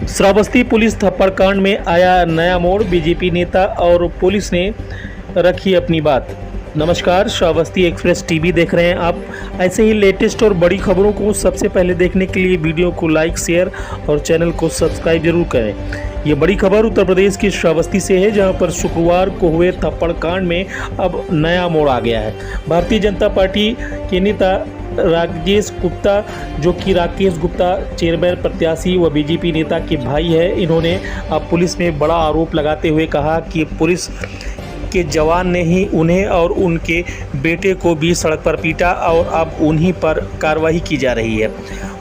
Shravasti police थप्पड़ कांड में आया नया मोड़। बीजेपी नेता और पुलिस ने रखी अपनी बात। नमस्कार, श्रावस्ती एक्सप्रेस टीवी देख रहे हैं आप। ऐसे ही लेटेस्ट और बड़ी खबरों को सबसे पहले देखने के लिए वीडियो को लाइक, शेयर और चैनल को सब्सक्राइब जरूर करें। ये बड़ी खबर उत्तर प्रदेश की श्रावस्ती से है, जहां पर शुक्रवार को हुए थप्पड़ कांड में अब नया मोड़ आ गया है। भारतीय जनता पार्टी के नेता राकेश गुप्ता, जो कि राकेश गुप्ता चेयरमैन प्रत्याशी व बीजेपी नेता के भाई है, इन्होंने अब पुलिस में बड़ा आरोप लगाते हुए कहा कि पुलिस के जवान ने ही उन्हें और उनके बेटे को भी सड़क पर पीटा और अब उन्हीं पर कार्रवाई की जा रही है।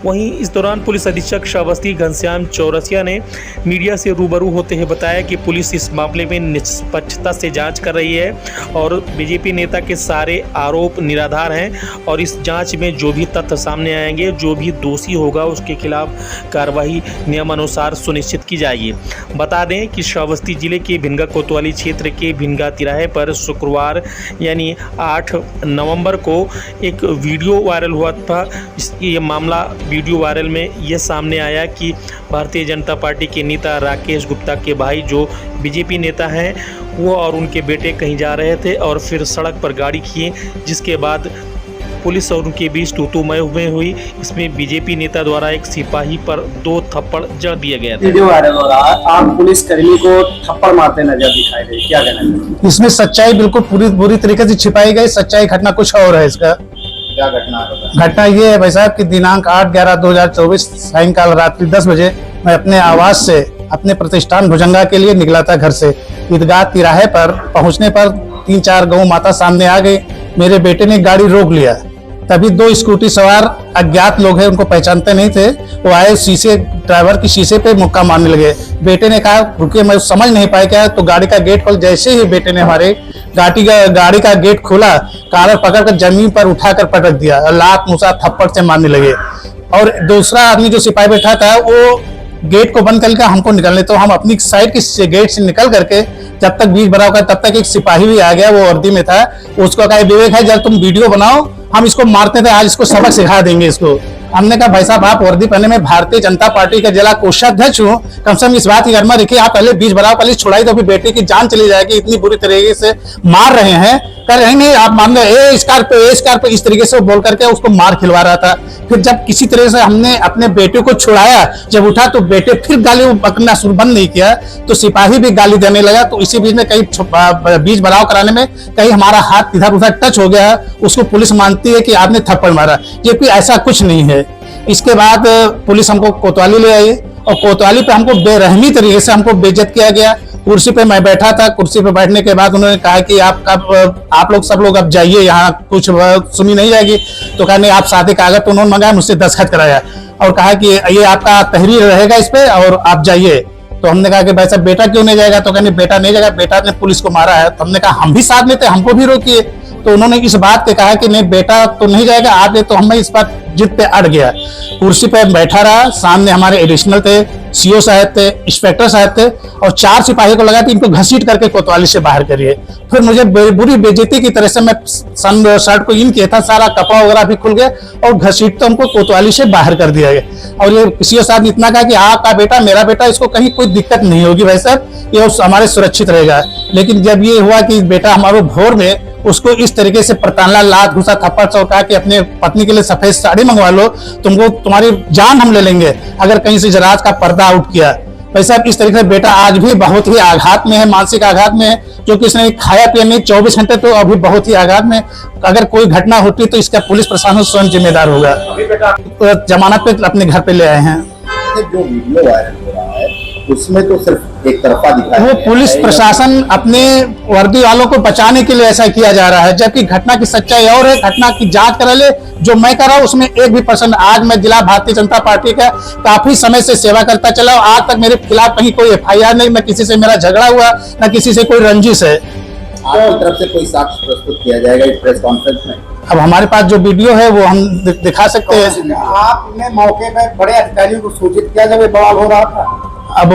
वहीं इस दौरान पुलिस अधीक्षक श्रावस्ती घनश्याम चौरसिया ने मीडिया से रूबरू होते हुए बताया कि पुलिस इस मामले में निष्पक्षता से जांच कर रही है और बीजेपी नेता के सारे आरोप निराधार हैं और इस जांच में जो भी तथ्य सामने आएंगे, जो भी दोषी होगा, उसके खिलाफ कार्रवाई नियमानुसार सुनिश्चित की जाएगी। बता दें कि श्रावस्ती जिले के भिनगा कोतवाली क्षेत्र के भिनगा तिराहे पर शुक्रवार यानी 8 नवंबर को एक वीडियो वायरल हुआ था। ये मामला वीडियो वायरल में ये सामने आया कि भारतीय जनता पार्टी के नेता राकेश गुप्ता के भाई, जो बीजेपी नेता हैं, वो और उनके बेटे कहीं जा रहे थे और फिर सड़क पर गाड़ी किए, जिसके बाद पुलिस और उनके बीच तू-तू-मैं हुई। इसमें बीजेपी नेता द्वारा एक सिपाही पर 2 थप्पड़ जड़ दिया गया था। वीडियो वायरल हो रहा है, आप पुलिस कर्मी को थप्पड़ मारते नजर दिखाई दे, क्या कहना है? इसमें सच्चाई बिल्कुल पूरी तरीके से छिपाई गई। सच्चाई घटना कुछ और है। इसका क्या घटना है? घटना ये है भाई साहब कि दिनांक 8/11/2024 सायंकाल रात्रि 10 बजे मैं अपने आवास से अपने प्रतिष्ठान भुजंगा के लिए निकला था। घर से ईदगाह तिराहे पर पहुंचने पर 3-4 गौ माता सामने आ गई। मेरे बेटे ने गाड़ी रोक लिया। तभी 2 स्कूटी सवार अज्ञात लोग हैं, उनको पहचानते नहीं थे, वो आए, ड्राइवर की शीशे पे मुक्का मारने लगे। बेटे ने कहा रुकिए, मैं समझ नहीं पाया क्या, तो गाड़ी का गेट खोल। जैसे ही बेटे ने हमारे गाड़ी का गेट खोला, कालर पकड़कर जमीन पर उठाकर पटक दिया, लात मुसा थप्पड़ से मारने लगे। और दूसरा आदमी जो सिपाही बैठा था, वो गेट को बंद करके हमको निकलने, तो हम अपनी साइड की गेट से निकल करके जब तक बीच भराव कर, तब तक एक सिपाही भी आ गया, वो वर्दी में था। उसको कहा विवेक है, जब तुम वीडियो बनाओ, हम इसको मारते थे, आज इसको सबक सिखा देंगे इसको। हमने कहा भाई साहब, आप वर्दी पहने में भारतीय जनता पार्टी का जिला कोषाध्यक्ष हूँ, कम से कम इस बात की गर्मा रखिए, आप पहले बीच भराव पहले छुड़ाई, तो अभी बेटे की जान चली जाएगी, इतनी बुरी तरीके से मार रहे हैं। कर रहे नहीं, आप मान रहे स्कार्पियो इस तरीके से बोल करके उसको मार खिलवा रहा था। फिर जब किसी तरह से हमने अपने बेटे को छुड़ाया, जब उठा तो बेटे फिर गाली बकना शुरू बंद नहीं किया, तो सिपाही भी गाली देने लगा। तो इसी बीच में कहीं बीच भराव कराने में कहीं हमारा हाथ इधर उधर टच हो गया, उसको पुलिस मानती है कि आपने थप्पड़ मारा, जबकि ऐसा कुछ नहीं है। इसके बाद पुलिस हमको कोतवाली ले आई और कोतवाली पे हमको बेरहमी तरीके से हमको बेइज्जत किया गया। कुर्सी पे मैं बैठा था, कुर्सी पे बैठने के बाद उन्होंने कहा कि आप लोग सब लोग अब जाइए, यहाँ कुछ सुनी नहीं जाएगी। तो कहा नहीं, आप सादे कागज, तो उन्होंने मंगाया, मुझसे दस्तखत कराया और कहा कि ये आपका तहरीर रहेगा इस पे और आप जाइए। तो हमने कहा कि भाई साहब बेटा क्यों नहीं जाएगा? तो कहने बेटा नहीं जाएगा, बेटा ने पुलिस को मारा है। तो हमने कहा हम भी साथ में थे, हमको भी रोकिए। तो उन्होंने इस बात पे कहा कि नहीं बेटा तो नहीं जाएगा, आप। तो हम इस बात जिद पे अड़ गया, कुर्सी पे बैठा रहा। सामने हमारे एडिशनल थे, सीओ साहब थे, इंस्पेक्टर साहब थे और 4 सिपाही को लगा कि इनको घसीट करके कोतवाली से बाहर करिए। फिर मुझे बुरी बेइज्जती की तरह से मैं शर्ट को इन किया था, सारा कपड़ा वगैरह भी खुल गया और घसीट तो हमको कोतवाली से बाहर कर दिया गया। और ये सीओ साहब ने इतना कहा कि आपका बेटा मेरा बेटा, इसको कहीं कोई दिक्कत नहीं होगी भाई साहब, ये हमारे सुरक्षित रहेगा। लेकिन जब ये हुआ कि बेटा हमारे भोर में उसको इस तरीके से प्रताड़ना, लात घुसा, थप्पड़ से कहा कि अपने पत्नी के लिए सफेद साड़ी मंगवा लो, तुमको तुम्हारी जान हम ले लेंगे अगर कहीं से जराज का पर्दा आउट किया। भाई साहब इस तरीके से बेटा आज भी बहुत ही आघात में है, मानसिक आघात में है, क्योंकि इसने खाया पिया नहीं 24 घंटे, तो अभी बहुत ही आघात में। अगर कोई घटना होती तो इसका पुलिस प्रशासन स्वयं जिम्मेदार होगा। तो जमानत पे अपने घर पे ले आए हैं। जो वीडियो वायरल हो रहा है उसमें तो सिर्फ एक तरफा दिखाया, वो पुलिस प्रशासन अपने वर्दी वालों को बचाने के लिए ऐसा किया जा रहा है, जबकि घटना की सच्चाई और है। घटना की जांच करा ले, जो मैं कर रहा हूँ उसमें 1% आज मैं जिला भारतीय जनता पार्टी का काफी समय से सेवा करता चला, आज तक मेरे खिलाफ कहीं कोई FIR नहीं, न किसी से मेरा झगड़ा हुआ, न किसी से कोई रंजिश है। आपकी तरफ से कोई साक्ष्य प्रस्तुत किया जाएगा इस प्रेस कॉन्फ्रेंस में? अब हमारे पास जो वीडियो है वो हम दिखा सकते हैं। आपने मौके पर बड़े अधिकारियों को सूचित किया जब ये बवाल हो रहा था? अब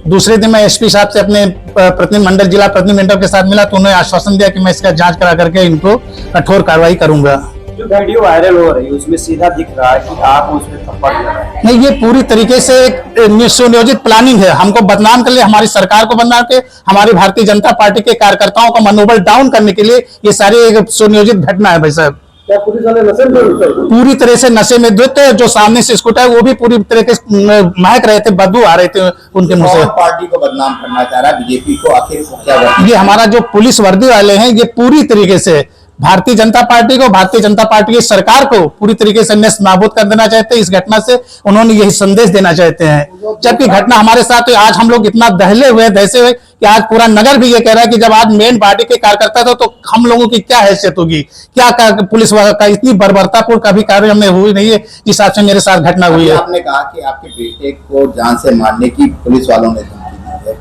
दूसरे दिन मैं SP साहब से अपने प्रतिनिधिमंडल, जिला प्रतिनिधिमंडल के साथ मिला, तो उन्होंने आश्वासन दिया कि मैं इसका जांच करा करके इनको कठोर कार्रवाई करूंगा। जो वीडियो वायरल हो रही है उसमें सीधा दिख रहा है कि आप उसमें थप्पड़ दे रहे हैं। नहीं, ये पूरी तरीके से एक सुनियोजित प्लानिंग है, हमको बदनाम कर लिए, हमारी सरकार को बदनाम के, हमारी भारतीय जनता पार्टी के कार्यकर्ताओं का मनोबल डाउन करने के लिए ये सारी एक सुनियोजित घटना है भाई साहब। क्या पुलिस वाले नशे में पूरी तरह से नशे में धुत, जो सामने से स्कूटर वो भी पूरी तरह से महक रहे थे, बदबू आ रहे थे उनके मुंह से। पार्टी को बदनाम करना चाह रहा है, बीजेपी को, आखिर क्या? ये हमारा जो पुलिस वर्दी वाले हैं ये पूरी तरीके से भारतीय जनता पार्टी को, भारतीय जनता पार्टी की सरकार को पूरी तरीके से नेस्त नाबूद कर देना चाहते हैं। इस घटना से उन्होंने यही संदेश देना चाहते हैं, जबकि घटना हमारे साथ हुई। आज हम लोग इतना दहले हुए, दहसे हुए कि आज पूरा नगर भी ये कह रहा है कि जब आज मेन पार्टी के कार्यकर्ता था तो हम लोगों की क्या हैसियत होगी, क्या पुलिस का इतनी बर्बरतापूर्ण कभी कार्य हमने हुई नहीं है जिस हिसाब से मेरे साथ घटना हुई है। आपने कहा कि आपके बेटे को जान से मारने की पुलिस वालों ने धमकी दी है,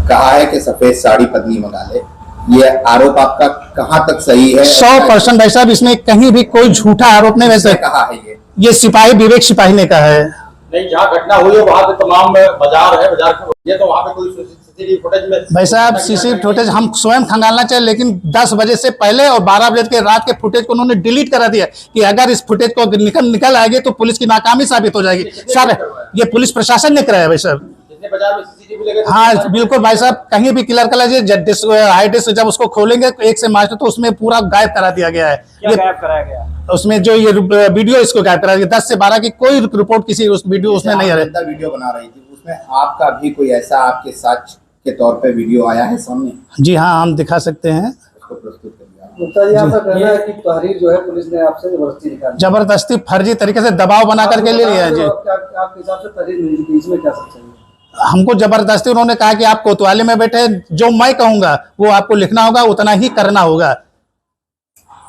कहा है कि सफेद साड़ी पत्नी मंगा ले, ये आरोप आपका कहां तक सही है? 100% भाई साहब, इसमें कहीं भी कोई झूठा आरोप नहीं। वैसे कहा है ये सिपाही, विवेक सिपाही ने कहा है। नहीं, जहाँ घटना हुई है वहाँ पे तमाम बाजार है, बाजार के ये तो वहाँ पे कोई सीसीटीवी फुटेज में भाई साहब सीसीटीवी फुटेज हम स्वयं खंगालना चाहिए, लेकिन 10 बजे से पहले और 12 बजे के रात के फुटेज को उन्होंने डिलीट करा दिया कि अगर इस फुटेज को निकल आएगी तो पुलिस की नाकामी साबित हो जाएगी। सर ये पुलिस प्रशासन ने कराया भाई साहब। बाजार में सीसीटीवी लगे। हाँ बिल्कुल भाई साहब, कहीं भी क्लियर कर लीजिए, हाई डिस्क जब उसको खोलेंगे एक से मास्टर तो उसमें पूरा गायब करा दिया गया है। क्या गायब कराया गया? उसमें जो ये वीडियो इसको गायब करा दिया, 10 से 12 की कोई रिपोर्ट किसी उस वीडियो उसमें नहीं आ रही। वीडियो बना रही थी, उसमें आपका भी कोई ऐसा आपके साक्ष्य के तौर पे वीडियो आया है सामने? जी हाँ, हम दिखा सकते हैं। उसको प्रस्तुत करिए। मुफ्ता जी, आपका कहना है कि तहरीर जो है पुलिस ने आपसे जबरदस्ती निकाली, जबरदस्ती फर्जी तरीके से दबाव बना करके ले लिया है जी। आपके हिसाब से तहरीर मिली थी, इसमें क्या सच्चाई है? हमको जबरदस्ती उन्होंने कहा कि आप कोतवाली में बैठे, जो मैं कहूंगा वो आपको लिखना होगा, उतना ही करना होगा।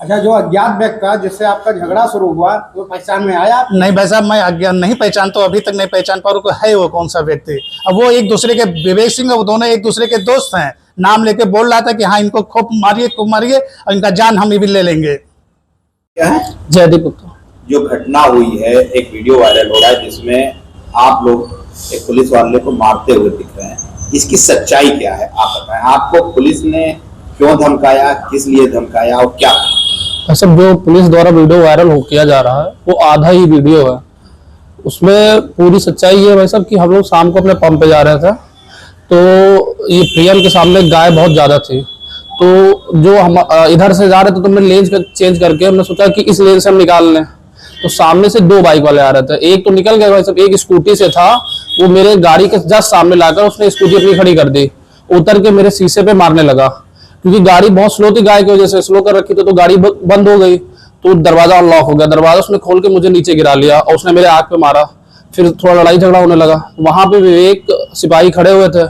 अच्छा, जो अज्ञात व्यक्ति का जिससे आपका झगड़ा शुरू हुआ वो पहचान में आया? नहीं भाई साहब, मैं अज्ञात नहीं पहचानता हूं, अभी तक नहीं पहचान पा रहा है वो कौन सा व्यक्ति। अब वो एक दूसरे के, विवेक सिंह वो दोनों एक दूसरे के दोस्त हैं, नाम लेके बोल रहा था कि हाँ इनको खूब मारिए और इनका जान हम भी ले लेंगे। क्या है? जयदीप गुप्ता। जो घटना हुई है, एक वीडियो वायरल हो रहा है जिसमें आप लोग एक पुलिस वाले को मारते हुए दिख रहे हैं, इसकी सच्चाई क्या है आप बताएं? आपको पुलिस ने क्यों धमकाया, किस लिए धमकाया और क्या? सब जो पुलिस द्वारा वीडियो वायरल हो किया जा रहा है वो आधा ही वीडियो है। उसमें पूरी सच्चाई ये है भाई साहब कि हम लोग शाम को अपने पंप पे जा रहे थे, तो ये प्रियम के सामने गाय बहुत ज्यादा थी, तो जो हम इधर से जा रहे थे तो हमने लेन चेंज करके हमने सोचा कि इस लेन से हम निकाल लें, तो सामने से 2 बाइक वाले आ रहे थे। एक तो निकल गया भाई साहब, एक स्कूटी से था, वो मेरे गाड़ी के जस्ट सामने लाकर उसने स्कूटी अपनी खड़ी कर दी, उतर के मेरे शीशे पे मारने लगा, क्योंकि गाड़ी बहुत स्लो थी, गाय की वजह से स्लो कर रखी थी, तो गाड़ी बंद हो गई, तो दरवाजा अनलॉक हो गया, दरवाजा उसने खोल के मुझे नीचे गिरा लिया और उसने मेरे आंख पे मारा। फिर थोड़ा लड़ाई झगड़ा होने लगा, वहां पे विवेक सिपाही खड़े हुए थे,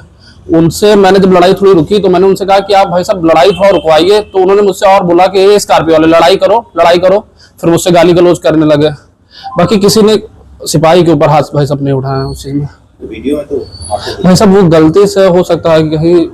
उनसे मैंने जब लड़ाई थोड़ी रुकी तो मैंने उनसे कहा कि आप भाई साहब लड़ाई थोड़ा रुकवाइए, तो उन्होंने मुझसे और बोला कि ये स्कॉर्पियो वाले लड़ाई करो, फिर मुझसे गाली गलौज करने लगे। बाकी किसी ने सिपाही के ऊपर हाथ भाई साहब नहीं उठाया उस चीज में। वीडियो में तो भाई साहब वो गलती से हो सकता है कि कहीं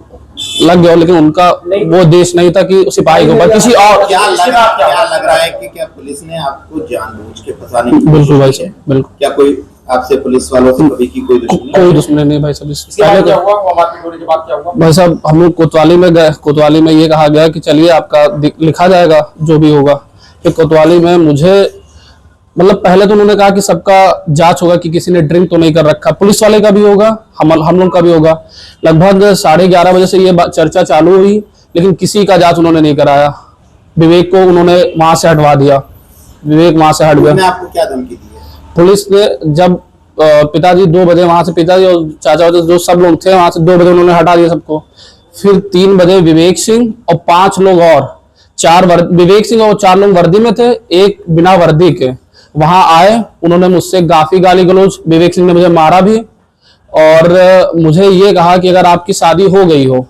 लग गया, लेकिन उनका वो देश नहीं था कि सिपाही के ऊपर किसी और। क्या लग रहा है कि क्या पुलिस ने आपको जानबूझ के फंसाने की? बिल्कुल भाई साहब, बिल्कुल। क्या कोई आपसे पुलिस वालों से कभी की कोई दुश्मनी नहीं भाई साहब। क्या हुआ, वो मारपीट होने के बाद क्या हुआ? भाई साहब हम लोग कोतवाली में गए, कोतवाली में ये कहा गया कि चलिए आपका लिखा जाएगा जो भी होगा। फिर कोतवाली में मुझे मतलब पहले तो उन्होंने कहा कि सबका जांच होगा कि किसी ने ड्रिंक तो नहीं कर रखा, पुलिस वाले का भी होगा, हम लोग का भी होगा। लगभग 11:30 बजे से ये चर्चा चालू हुई, लेकिन किसी का जांच उन्होंने नहीं कराया। विवेक को उन्होंने वहां से हटवा दिया, विवेक वहां से हट गया। आपको क्या धमकी दी है? पुलिस ने जब पिताजी 2 बजे वहां से, पिताजी और चाचा जो सब लोग थे वहां से 2 बजे उन्होंने हटा दिया सबको। फिर 3 बजे विवेक सिंह और 5 लोग और, 4 विवेक सिंह और 4 लोग वर्दी में थे, एक बिना वर्दी के वहां आए। उन्होंने मुझसे काफी गाली गलौज, विवेक सिंह ने मुझे मारा भी और मुझे ये कहा कि अगर आपकी शादी हो गई हो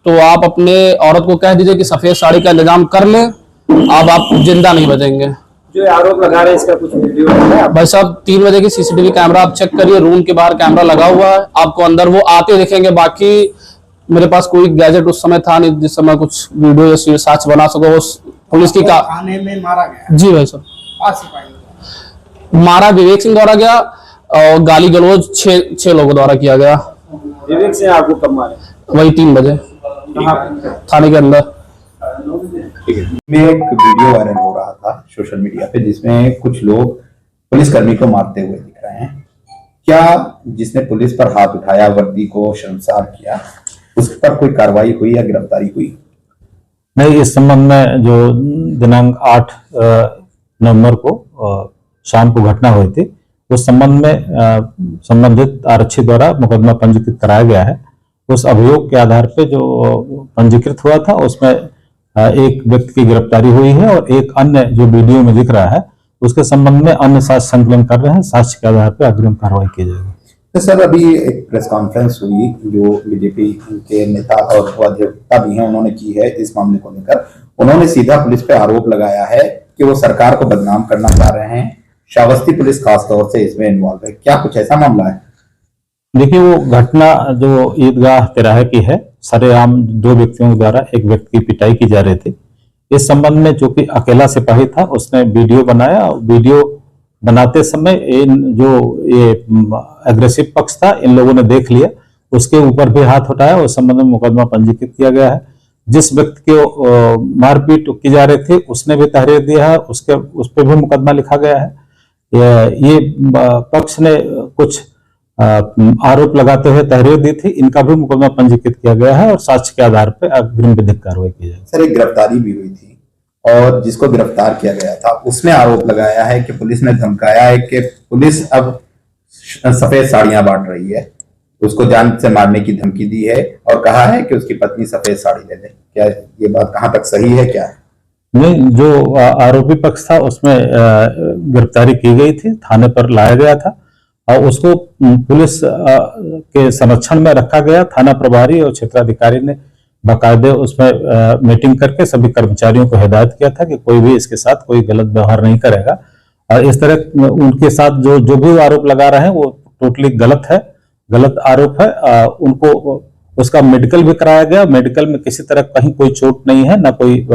तो आप अपने औरत को कह दीजिए कि सफेद साड़ी का इंतजाम कर ले, अब आप जिंदा नहीं बचेंगे। जो आरोप लगा रहे हैं इसका कुछ वीडियो है? भाई साहब 3 बजे की सीसीटीवी कैमरा आप चेक करिए, रूम के बाहर कैमरा लगा हुआ है, आपको अंदर वो आते दिखेंगे। बाकी मेरे पास कोई गैजेट उस समय था नहीं जिस समय कुछ वीडियो या साक्ष्य बना सको। उस पुलिस की थाने में मारा गया? जी भाई साहब, मारा विवेक सिंह द्वारा गया और गाली गलौज 6 लोगों द्वारा किया गया। विवेक सिंह आपको कब मारे? वही 3 बजे थाने के अंदर। में एक वीडियो वायरल हो रहा था था सोशल मीडिया पे, जिसमें कुछ लोग पुलिसकर्मी को मारते हुए दिख रहे हैं। क्या जिसने पुलिस पर हाथ उठाया, वर्दी को शर्मसार किया, उस पर कोई कार्रवाई हुई या गिरफ्तारी हुई? नहीं, इस संबंध में जो दिनांक 8 नवंबर को शाम को घटना हुई थी, उस संबंध में संबंधित आरक्षी द्वारा मुकदमा पंजीकृत कराया गया है। उस अभियोग के आधार पे जो पंजीकृत हुआ था उसमें एक व्यक्ति की गिरफ्तारी हुई है और एक अन्य जो वीडियो में दिख रहा है उसके संबंध में अन्य साक्ष्य संकलन कर रहे हैं। साक्ष्य के आधार पर अग्रिम कार्रवाई की जाएगी। तो सर, अभी एक प्रेस कॉन्फ्रेंस हुई जो बीजेपी के नेता और अधिवक्ता भी हैं, उन्होंने की है इस मामले को लेकर। उन्होंने सीधा पुलिस पे आरोप लगाया है कि वो सरकार को बदनाम करना चाह रहे हैं। श्रावस्ती पुलिस खास तौर से इसमें इन्वॉल्व है। क्या कुछ ऐसा मामला है? देखिए, वो घटना जो ईदगाह तिराहे की है, सरेआम दो व्यक्तियों द्वारा एक व्यक्ति की पिटाई की जा रही थी। इस संबंध में जो कि अकेला सिपाही था उसने वीडियो बनाया। वीडियो बनाते समय ये एग्रेसिव पक्ष था, इन लोगों ने देख लिया, उसके ऊपर भी हाथ उठाया। उस संबंध में मुकदमा पंजीकृत किया गया है। जिस व्यक्ति को मारपीट की जा रही थी उसने भी तहरीर दिया है, उस पर भी मुकदमा लिखा गया है। ये पक्ष ने कुछ आरोप लगाते हुए तहरीर दी थी, इनका भी मुकदमा पंजीकृत किया गया है और साक्ष्य के आधार पर अग्रिम विधिक कार्रवाई की जाएगी। सर, एक गिरफ्तारी भी हुई थी और जिसको गिरफ्तार किया गया था उसने आरोप लगाया है कि पुलिस ने धमकाया है कि पुलिस अब सफेद साड़ियां बांट रही है, उसको जान से मारने की धमकी दी है और कहा है कि उसकी पत्नी सफेद साड़ी ले ले। क्या ये बात कहां तक सही है? क्या है? नहीं, जो आरोपी पक्ष था उसमें गिरफ्तारी की गई थी, थाने पर लाया गया था और उसको पुलिस के संरक्षण में रखा गया। थाना प्रभारी और क्षेत्राधिकारी ने बाकायदे उसमें मीटिंग करके सभी कर्मचारियों को हिदायत किया था कि कोई भी इसके साथ कोई गलत व्यवहार नहीं करेगा। और इस तरह उनके साथ जो भी आरोप लगा रहे हैं वो टोटली गलत है, गलत आरोप है। उनको उसका मेडिकल भी कराया गया। मेडिकल में किसी तरह कहीं कोई चोट नहीं है, ना कोई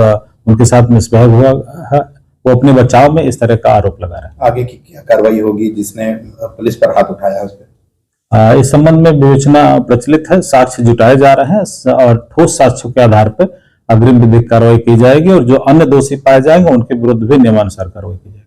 उनके साथ मिसबिहेव हुआ है। वो अपने बचाव में इस तरह का आरोप लगा रहे हैं। आगे की क्या कार्रवाई होगी जिसने पुलिस पर हाथ उठाया उस पर? इस संबंध में विवेचना प्रचलित है, साक्ष्य जुटाए जा रहे हैं और ठोस साक्ष्यों के आधार पर अग्रिम विधिक कार्रवाई की जाएगी और जो अन्य दोषी पाए जाएंगे उनके विरुद्ध भी नियमानुसार कार्रवाई की जाएगी।